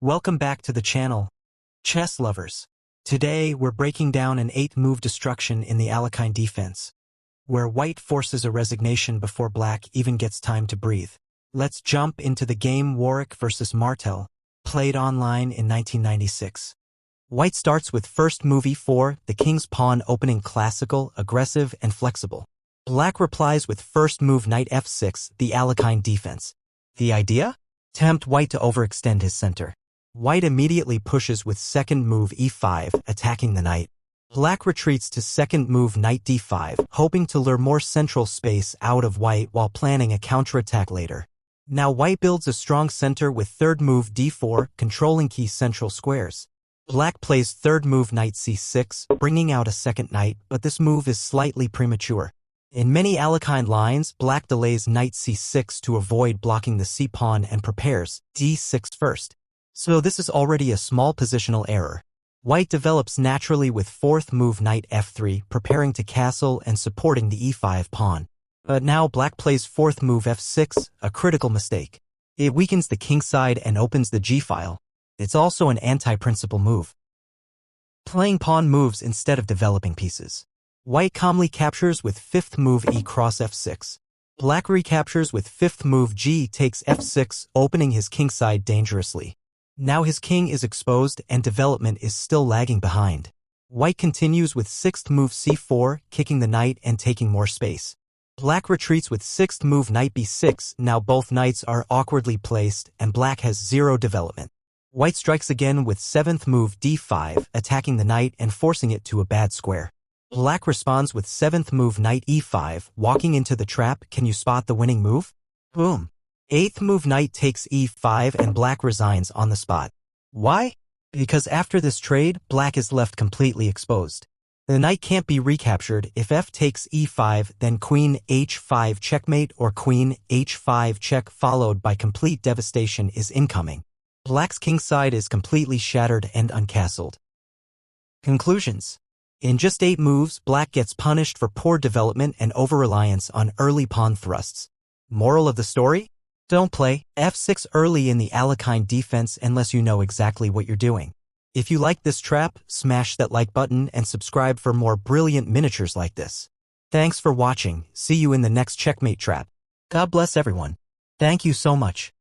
Welcome back to the channel, chess lovers. Today we're breaking down an 8-move destruction in the Alekhine Defense, where white forces a resignation before black even gets time to breathe. Let's jump into the game. Wawryk versus Martel, played online in 1996. White starts with first move e4, the king's pawn opening classical, aggressive, and flexible. Black replies with first move knight f6, the Alekhine Defense. The idea? Tempt white to overextend his center. White immediately pushes with second move e5, attacking the knight. Black retreats to second move knight d5, hoping to lure more central space out of white while planning a counterattack later. Now white builds a strong center with third move d4, controlling key central squares. Black plays third move knight c6, bringing out a second knight, but this move is slightly premature. In many Alekhine lines, black delays knight c6 to avoid blocking the c-pawn and prepares d6 first. So this is already a small positional error. White develops naturally with fourth move knight f3, preparing to castle and supporting the e5 pawn. But now black plays fourth move f6, a critical mistake. It weakens the kingside and opens the g-file. It's also an anti-principle move. Playing pawn moves instead of developing pieces. White calmly captures with fifth move e cross f6. Black recaptures with fifth move g takes f6, opening his kingside dangerously. Now his king is exposed and development is still lagging behind. White continues with sixth move c4, kicking the knight and taking more space. Black retreats with sixth move knight b6, now both knights are awkwardly placed and black has zero development. White strikes again with seventh move d5, attacking the knight and forcing it to a bad square. Black responds with seventh move knight e5, walking into the trap. Can you spot the winning move? Boom. Eighth move knight takes e5 and black resigns on the spot. Why? Because after this trade, black is left completely exposed. The knight can't be recaptured. If f takes e5, then queen h5 checkmate or queen h5 check followed by complete devastation is incoming. Black's kingside is completely shattered and uncastled. Conclusions. In just 8 moves, black gets punished for poor development and over-reliance on early pawn thrusts. Moral of the story? Don't play f6 early in the Alekhine Defense unless you know exactly what you're doing. If you like this trap, smash that like button and subscribe for more brilliant miniatures like this. Thanks for watching. See you in the next checkmate trap. God bless everyone. Thank you so much.